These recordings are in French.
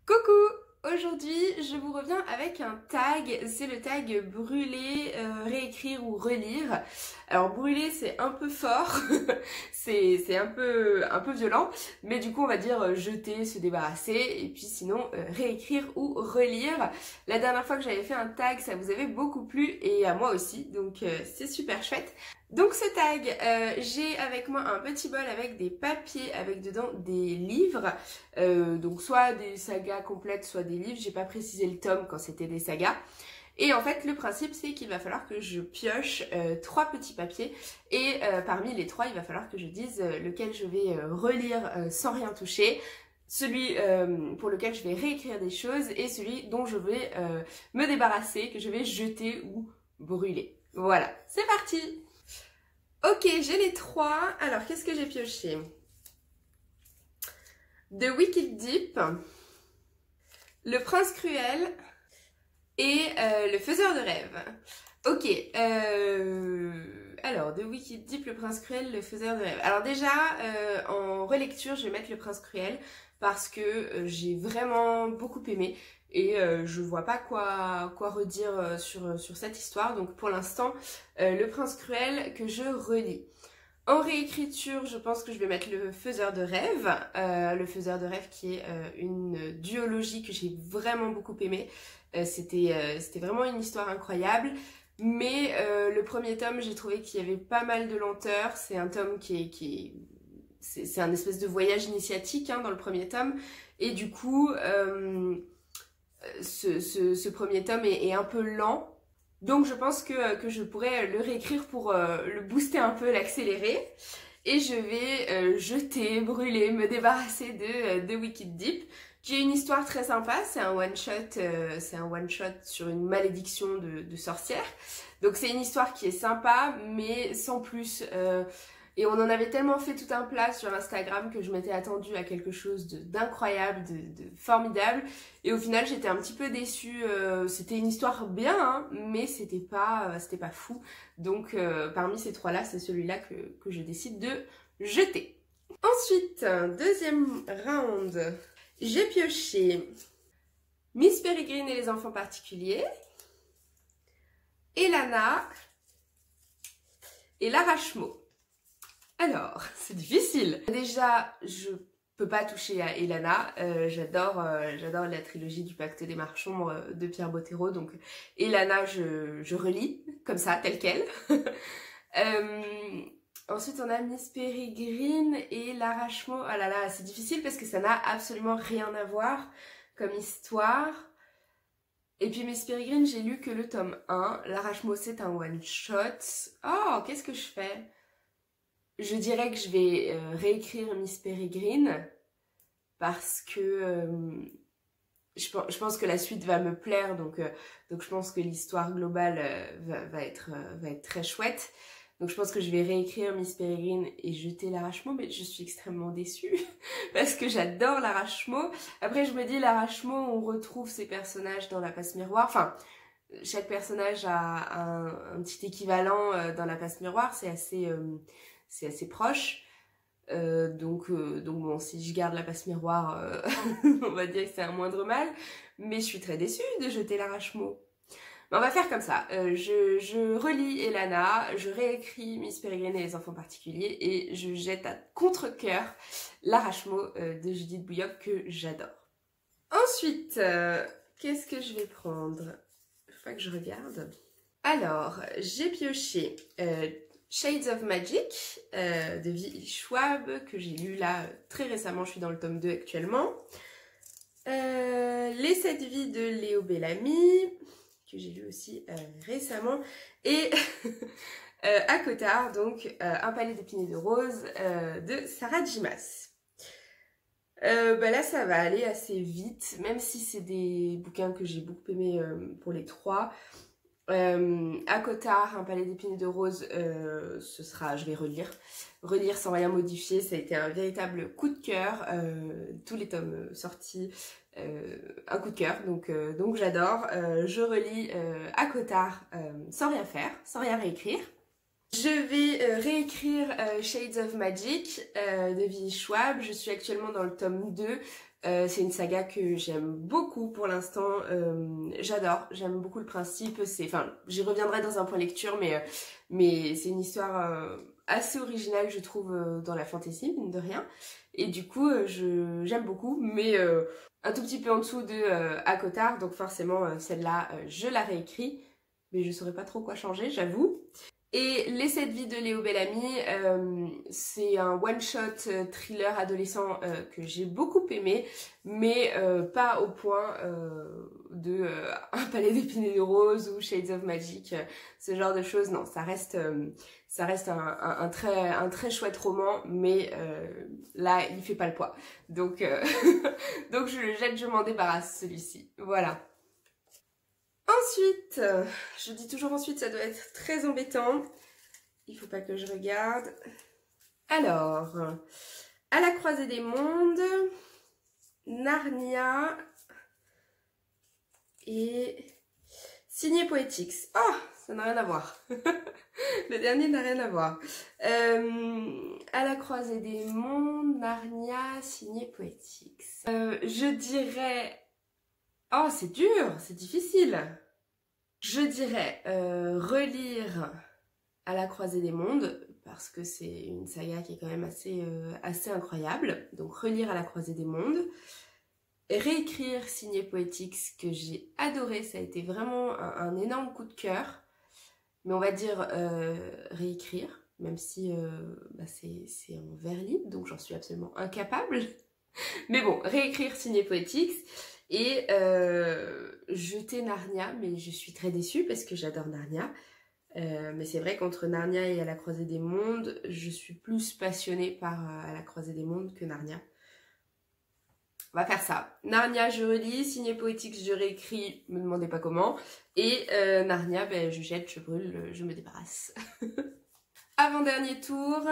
Coucou! Aujourd'hui, je vous reviens avec un tag, c'est le tag brûler, réécrire ou relire. Alors brûler c'est un peu fort, c'est un peu violent, mais du coup on va dire jeter, se débarrasser, et puis sinon réécrire ou relire. La dernière fois que j'avais fait un tag, ça vous avait beaucoup plu, et à moi aussi, donc c'est super chouette. Donc ce tag, j'ai avec moi un petit bol avec des papiers, avec dedans des livres, donc soit des sagas complètes, soit des livres, j'ai pas précisé le tome quand c'était des sagas. Et en fait le principe c'est qu'il va falloir que je pioche 3 petits papiers et parmi les 3 il va falloir que je dise lequel je vais relire sans rien toucher, celui pour lequel je vais réécrire des choses et celui dont je vais me débarrasser, que je vais jeter ou brûler. Voilà, c'est parti! Ok, j'ai les 3. Alors, qu'est-ce que j'ai pioché? The Wicked Deep, Le Prince Cruel et Le Faiseur de rêves. Ok, alors, The Wicked Deep, Le Prince Cruel, Le Faiseur de rêves. Alors déjà, en relecture, je vais mettre Le Prince Cruel parce que j'ai vraiment beaucoup aimé. Et je vois pas quoi redire sur cette histoire. Donc pour l'instant, Le Prince Cruel que je relis. En réécriture, je pense que je vais mettre Le Faiseur de rêves. Le Faiseur de rêves qui est une duologie que j'ai vraiment beaucoup aimée. C'était vraiment une histoire incroyable. Mais le premier tome, j'ai trouvé qu'il y avait pas mal de lenteur. C'est un tome c'est un espèce de voyage initiatique dans le premier tome. Et du coup... ce premier tome est un peu lent, donc je pense que je pourrais le réécrire pour le booster un peu, l'accélérer, et je vais jeter, brûler, me débarrasser de Wicked Deep, qui est une histoire très sympa. C'est un one-shot sur une malédiction de sorcière, donc c'est une histoire qui est sympa, mais sans plus. Et on en avait tellement fait tout un plat sur Instagram que je m'étais attendue à quelque chose d'incroyable, de formidable. Et au final, j'étais un petit peu déçue. C'était une histoire bien, mais c'était pas fou. Donc, parmi ces 3-là, c'est celui-là que je décide de jeter. Ensuite, deuxième round, j'ai pioché Miss Peregrine et les enfants particuliers, Elana et l'Arachmo. Alors, c'est difficile. Déjà, je peux pas toucher à Elana. J'adore la trilogie du Pacte des Marchands de Pierre Bottero. Donc, Elana, je relis comme ça, telle quelle. Ensuite, on a Miss Peregrine et l'Arachmo. Oh là là, c'est difficile parce que ça n'a absolument rien à voir comme histoire. Et puis Miss Peregrine, j'ai lu que le tome 1. L'Arachmo, c'est un one-shot. Oh, qu'est-ce que je fais? Je dirais que je vais réécrire Miss Peregrine parce que je pense que la suite va me plaire, donc je pense que l'histoire globale va être très chouette. Donc je pense que je vais réécrire Miss Peregrine et jeter l'Arachmo, mais je suis extrêmement déçue parce que j'adore l'Arachmo. Après je me dis l'Arachmo, on retrouve ces personnages dans la passe miroir, enfin chaque personnage a un petit équivalent dans la passe miroir, c'est assez proche, donc bon, si je garde la passe miroir, on va dire que c'est un moindre mal, mais je suis très déçue de jeter l'Arachmo. Mais on va faire comme ça, je relis Elana, je réécris Miss Peregrine et les enfants particuliers, et je jette à contre-cœur l'Arachmo de Judith Bouilloc que j'adore. Ensuite, qu'est-ce que je vais prendre? Faut pas que je regarde. Alors, j'ai pioché... Shades of Magic de V.E. Schwab, que j'ai lu là très récemment, je suis dans le tome 2 actuellement. Les 7 vies de Léo Bellamy, que j'ai lu aussi récemment. Et Akotard, donc Un palais d'épines et de roses de Sarah J. Maas. Là ça va aller assez vite, même si c'est des bouquins que j'ai beaucoup aimés pour les 3. Akotard, Un palais d'épines et de roses, je vais relire sans rien modifier. Ça a été un véritable coup de cœur, tous les tomes sortis, un coup de cœur, donc j'adore. Je relis Akotard sans rien faire, sans rien réécrire. Je vais réécrire Shades of Magic de V.E. Schwab. Je suis actuellement dans le tome 2. C'est une saga que j'aime beaucoup pour l'instant, j'adore, j'aime beaucoup le principe, enfin j'y reviendrai dans un point lecture, mais c'est une histoire assez originale je trouve dans la fantasy, mine de rien, et du coup j'aime beaucoup, mais un tout petit peu en dessous de ACOTAR, donc forcément celle-là je la réécris, mais je saurais pas trop quoi changer, j'avoue. Et Les 7 vies de Léo Bellamy, c'est un one-shot thriller adolescent que j'ai beaucoup aimé, mais pas au point de Un palais d'épines et de roses ou Shades of Magic, ce genre de choses. Non, ça reste un très chouette roman, mais là, il fait pas le poids. Donc, donc je le jette, je m'en débarrasse, celui-ci. Voilà. Ensuite, je dis toujours ensuite, ça doit être très embêtant. Il faut pas que je regarde. Alors, À la croisée des mondes, Narnia et Signé Poetics. Oh, ça n'a rien à voir. Le dernier n'a rien à voir. À la croisée des mondes, Narnia, Signé Poetics. Je dirais... Oh, c'est dur, c'est difficile. Je dirais relire À la croisée des mondes, parce que c'est une saga qui est quand même assez incroyable. Donc relire À la croisée des mondes. Réécrire Signé Poetics, que j'ai adoré, ça a été vraiment un énorme coup de cœur. Mais on va dire réécrire, même si c'est en vers libre, donc j'en suis absolument incapable. Mais bon, réécrire Signé Poetics. Et jeter Narnia, mais je suis très déçue parce que j'adore Narnia. Mais c'est vrai qu'entre Narnia et À la croisée des mondes, je suis plus passionnée par À la croisée des mondes que Narnia. On va faire ça. Narnia, je relis. Signé Poetics, je réécris. Me demandez pas comment. Et Narnia, ben, je jette, je brûle, je me débarrasse. Avant-dernier tour,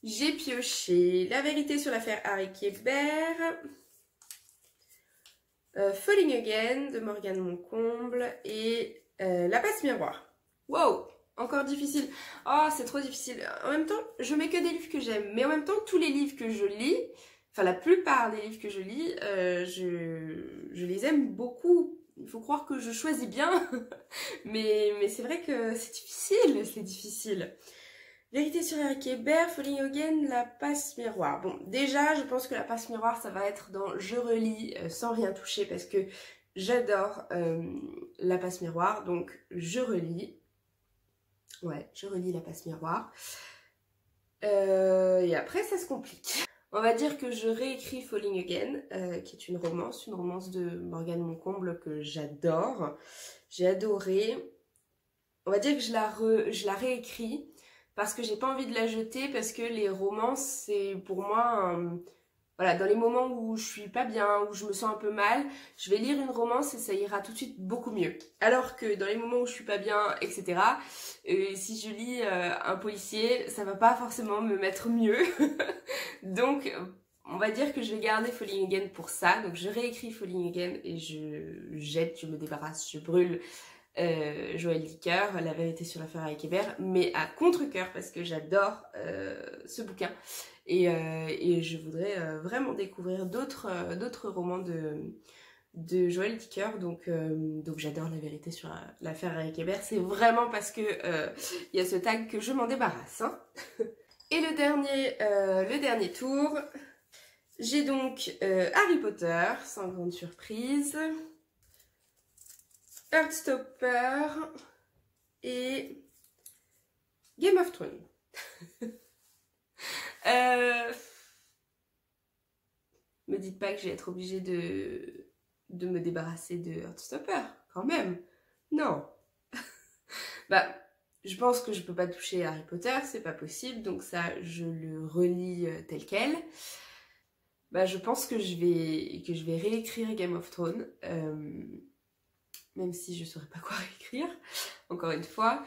j'ai pioché La vérité sur l'affaire Harry Kébert. Falling Again de Morgane Moncomble et La passe miroir. Wow, encore difficile. Oh, c'est trop difficile. En même temps, je mets que des livres que j'aime, mais en même temps, tous les livres que je lis, enfin la plupart des livres que je lis, je les aime beaucoup. Il faut croire que je choisis bien, mais c'est vrai que c'est difficile. Vérité sur Harry Kébert, Falling Again, La passe miroir. Bon, déjà, je pense que La passe miroir, ça va être dans Je relis sans rien toucher parce que j'adore La passe miroir. Donc, je relis. Ouais, je relis La passe miroir. Et après, ça se complique. On va dire que je réécris Falling Again, qui est une romance de Morgane Moncomble que j'adore. J'ai adoré. On va dire que je la réécris. Parce que j'ai pas envie de la jeter, parce que les romances, c'est pour moi, voilà, dans les moments où je suis pas bien, où je me sens un peu mal, je vais lire une romance et ça ira tout de suite beaucoup mieux. Alors que dans les moments où je suis pas bien, etc., si je lis un policier, ça va pas forcément me mettre mieux. Donc, on va dire que je vais garder Falling Again pour ça. Donc, je réécris Falling Again et je jette, je me débarrasse, je brûle. Joël Dicker, La vérité sur l'affaire Harry Kébert, mais à contre-cœur parce que j'adore ce bouquin et je voudrais vraiment découvrir d'autres romans de Joël Dicker, donc j'adore La vérité sur l'affaire Harry Kébert. C'est vraiment parce que il y a ce tag que je m'en débarrasse, hein. Et le dernier tour, j'ai donc Harry Potter, sans grande surprise, Heartstopper et Game of Thrones. Me dites pas que je vais être obligée de me débarrasser de Heartstopper, quand même. Non. Bah, je pense que je peux pas toucher Harry Potter, c'est pas possible, donc ça, je le relis tel quel. Bah, je pense que je vais réécrire Game of Thrones. Même si je saurais pas quoi écrire, encore une fois,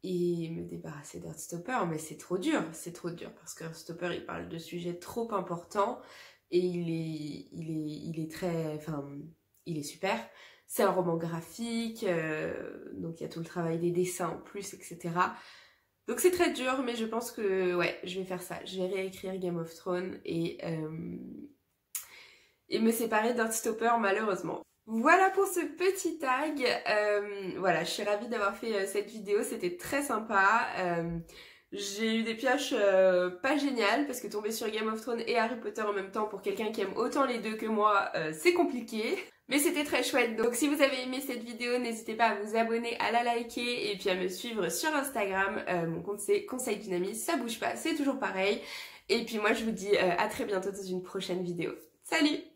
et me débarrasser d'Heartstopper, mais c'est trop dur, parce que Heartstopper, il parle de sujets trop importants, et il est très, enfin, il est super. C'est un roman graphique, donc il y a tout le travail des dessins en plus, etc. Donc c'est très dur, mais je pense que, ouais, je vais faire ça. Je vais réécrire Game of Thrones, et et me séparer d'Heartstopper malheureusement. Voilà pour ce petit tag. Voilà, je suis ravie d'avoir fait cette vidéo, c'était très sympa. J'ai eu des pioches pas géniales parce que tomber sur Game of Thrones et Harry Potter en même temps pour quelqu'un qui aime autant les deux que moi, c'est compliqué. Mais c'était très chouette. Donc si vous avez aimé cette vidéo, n'hésitez pas à vous abonner, à la liker et puis à me suivre sur Instagram. Mon compte c'est Conseil d'une amie, ça bouge pas, c'est toujours pareil. Et puis moi je vous dis à très bientôt dans une prochaine vidéo. Salut!